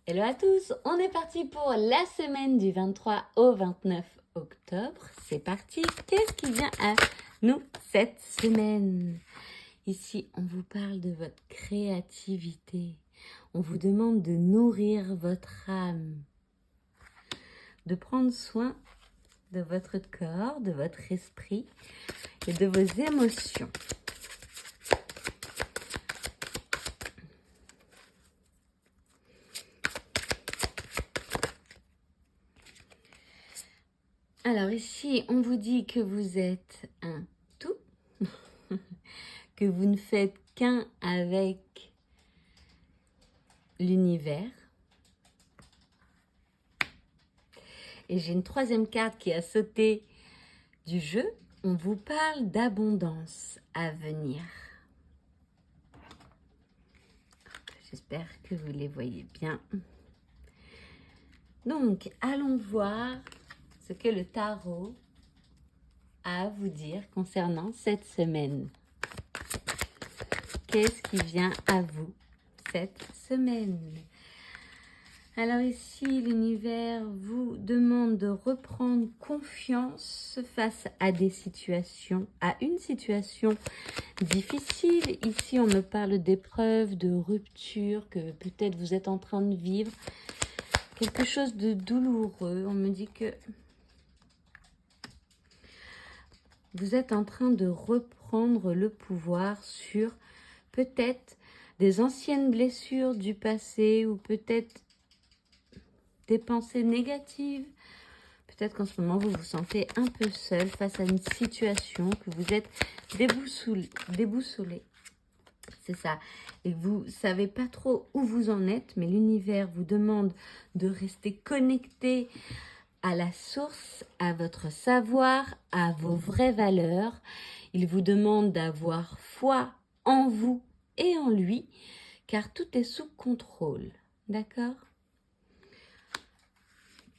Hello à tous, on est parti pour la semaine du 23 au 29 octobre. C'est parti, qu'est-ce qui vient à nous cette semaine? Ici, on vous parle de votre créativité. On vous demande de nourrir votre âme, de prendre soin de votre corps, de votre esprit et de vos émotions. Alors ici, on vous dit que vous êtes un tout, que vous ne faites qu'un avec l'univers. Et j'ai une troisième carte qui a sauté du jeu. On vous parle d'abondance à venir. J'espère que vous les voyez bien. Donc, allons voir ce que le tarot a à vous dire concernant cette semaine. Qu'est-ce qui vient à vous cette semaine? Alors ici, l'univers vous demande de reprendre confiance face à des situations, à une situation difficile. Ici, on me parle d'épreuves, de rupture, que peut-être vous êtes en train de vivre. Quelque chose de douloureux. On me dit que vous êtes en train de reprendre le pouvoir sur peut-être des anciennes blessures du passé ou peut-être des pensées négatives. Peut-être qu'en ce moment, vous vous sentez un peu seul face à une situation, que vous êtes déboussolé. C'est ça. Et vous ne savez pas trop où vous en êtes, mais l'univers vous demande de rester connecté à la source, à votre savoir, à vos vraies valeurs. Il vous demande d'avoir foi en vous et en lui, car tout est sous contrôle. D'accord ?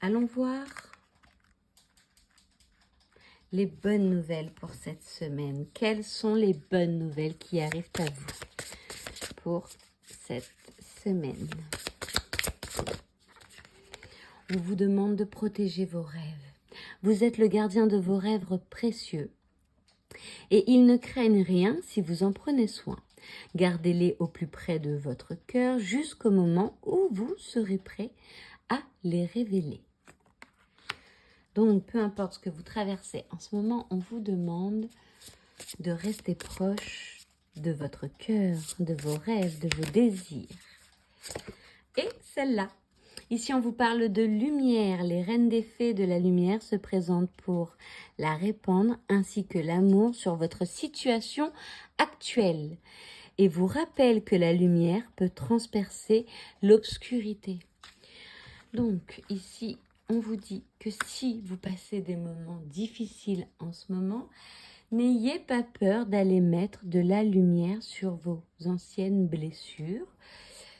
Allons voir les bonnes nouvelles pour cette semaine. Quelles sont les bonnes nouvelles qui arrivent à vous pour cette semaine? On vous demande de protéger vos rêves. Vous êtes le gardien de vos rêves précieux. Et ils ne craignent rien si vous en prenez soin. Gardez-les au plus près de votre cœur jusqu'au moment où vous serez prêt à les révéler. Donc, peu importe ce que vous traversez en ce moment, on vous demande de rester proche de votre cœur, de vos rêves, de vos désirs. Et celle-là. Ici, on vous parle de lumière. Les reines des fées de la lumière se présentent pour la répandre, ainsi que l'amour sur votre situation actuelle. Et vous rappellent que la lumière peut transpercer l'obscurité. Donc, ici, on vous dit que si vous passez des moments difficiles en ce moment, n'ayez pas peur d'aller mettre de la lumière sur vos anciennes blessures,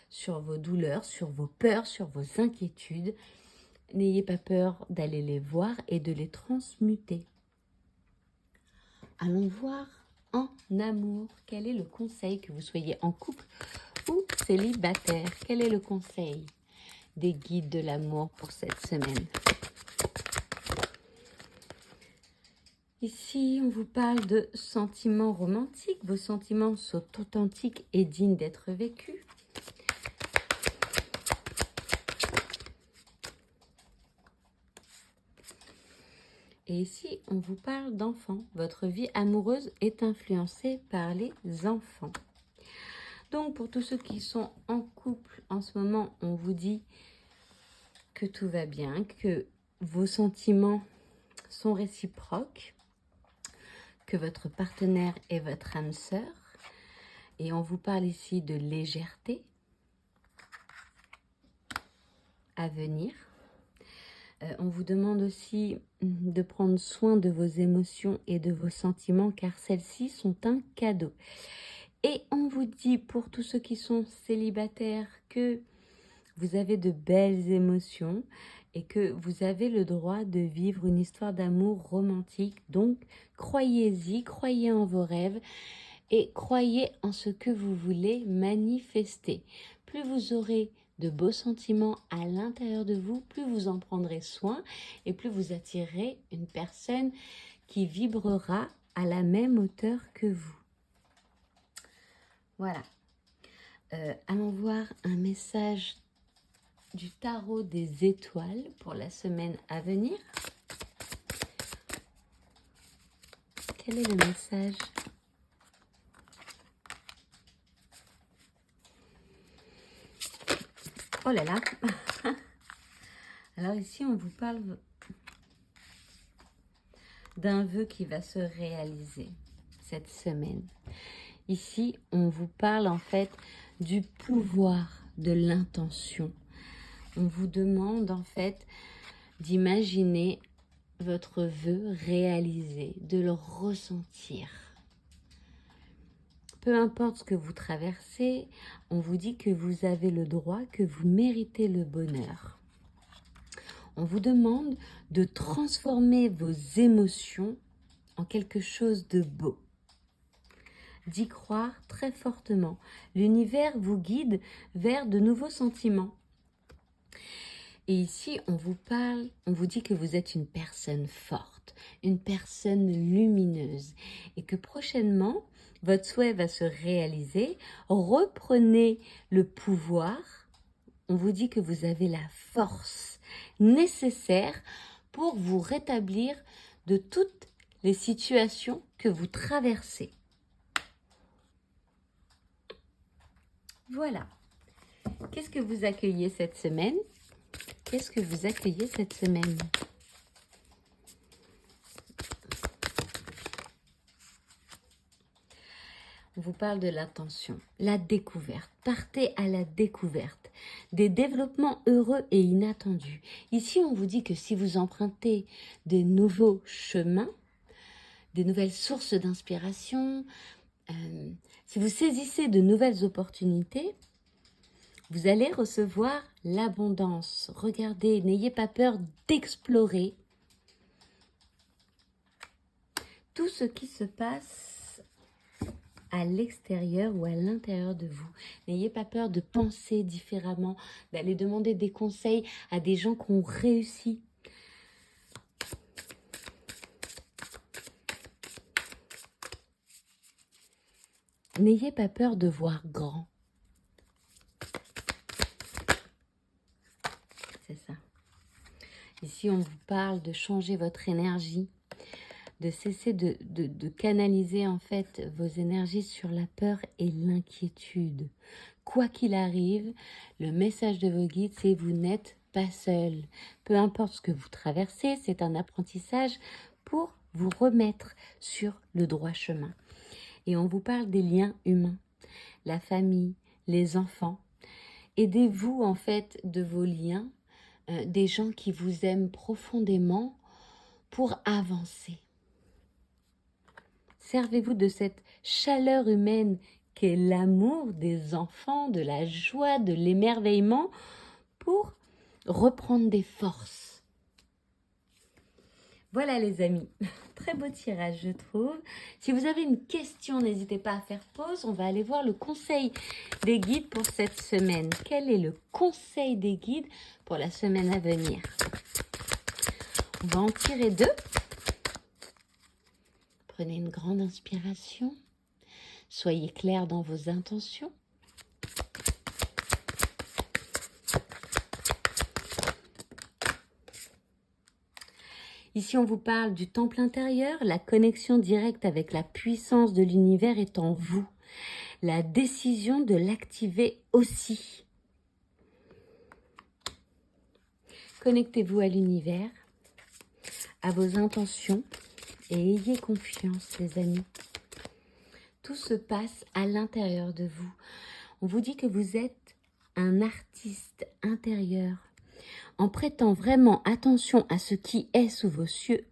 sur vos douleurs, sur vos peurs, sur vos inquiétudes. N'ayez pas peur d'aller les voir et de les transmuter. Allons voir en amour. Quel est le conseil, que vous soyez en couple ou célibataire? Quel est le conseil des guides de l'amour pour cette semaine? Ici, on vous parle de sentiments romantiques. Vos sentiments sont authentiques et dignes d'être vécus. Et ici, on vous parle d'enfants. Votre vie amoureuse est influencée par les enfants. Donc, pour tous ceux qui sont en couple en ce moment, on vous dit que tout va bien, que vos sentiments sont réciproques, que votre partenaire est votre âme sœur. Et on vous parle ici de légèreté à venir. On vous demande aussi de prendre soin de vos émotions et de vos sentiments, car celles-ci sont un cadeau. Et on vous dit, pour tous ceux qui sont célibataires, que vous avez de belles émotions et que vous avez le droit de vivre une histoire d'amour romantique. Donc, croyez-y, croyez en vos rêves et croyez en ce que vous voulez manifester. Plus vous aurez de beaux sentiments à l'intérieur de vous, plus vous en prendrez soin et plus vous attirerez une personne qui vibrera à la même hauteur que vous. Voilà. Allons voir un message du tarot des étoiles pour la semaine à venir. Quel est le message ? Oh là là. Alors ici, on vous parle d'un vœu qui va se réaliser cette semaine. Ici, on vous parle en fait du pouvoir de l'intention. On vous demande en fait d'imaginer votre vœu réalisé, de le ressentir. Peu importe ce que vous traversez, on vous dit que vous avez le droit, que vous méritez le bonheur. On vous demande de transformer vos émotions en quelque chose de beau. D'y croire très fortement. L'univers vous guide vers de nouveaux sentiments. Et ici, on vous parle, on vous dit que vous êtes une personne forte, une personne lumineuse et que prochainement, votre souhait va se réaliser. Reprenez le pouvoir. On vous dit que vous avez la force nécessaire pour vous rétablir de toutes les situations que vous traversez. Voilà. Qu'est-ce que vous accueillez cette semaine ? Qu'est-ce que vous accueillez cette semaine ? On vous parle de l'attention, la découverte. Partez à la découverte des développements heureux et inattendus. Ici, on vous dit que si vous empruntez des nouveaux chemins, des nouvelles sources d'inspiration, si vous saisissez de nouvelles opportunités, vous allez recevoir l'abondance. Regardez, n'ayez pas peur d'explorer tout ce qui se passe à l'extérieur ou à l'intérieur de vous. N'ayez pas peur de penser différemment, d'aller demander des conseils à des gens qui ont réussi. N'ayez pas peur de voir grand. C'est ça. Ici, on vous parle de changer votre énergie, de cesser de canaliser en fait vos énergies sur la peur et l'inquiétude. Quoi qu'il arrive, le message de vos guides, c'est vous n'êtes pas seul. Peu importe ce que vous traversez, c'est un apprentissage pour vous remettre sur le droit chemin. Et on vous parle des liens humains, la famille, les enfants. Aidez-vous en fait de vos liens, des gens qui vous aiment profondément pour avancer. Servez-vous de cette chaleur humaine qu'est l'amour des enfants, de la joie, de l'émerveillement pour reprendre des forces. Voilà les amis, très beau tirage je trouve. Si vous avez une question, n'hésitez pas à faire pause. On va aller voir le conseil des guides pour cette semaine. Quel est le conseil des guides pour la semaine à venir? On va en tirer 2. Prenez une grande inspiration. Soyez clair dans vos intentions. Ici, on vous parle du temple intérieur. La connexion directe avec la puissance de l'univers est en vous. La décision de l'activer aussi. Connectez-vous à l'univers, à vos intentions et ayez confiance, les amis. Tout se passe à l'intérieur de vous. On vous dit que vous êtes un artiste intérieur. En prêtant vraiment attention à ce qui est sous vos yeux,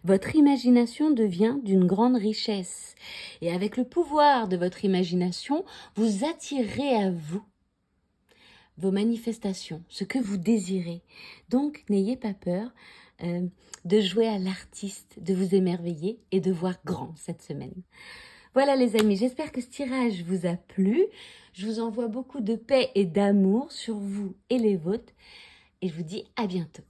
votre imagination devient d'une grande richesse. Et avec le pouvoir de votre imagination, vous attirez à vous vos manifestations, ce que vous désirez. Donc, n'ayez pas peur de jouer à l'artiste, de vous émerveiller et de voir grand cette semaine. Voilà les amis, j'espère que ce tirage vous a plu. Je vous envoie beaucoup de paix et d'amour sur vous et les vôtres. Et je vous dis à bientôt.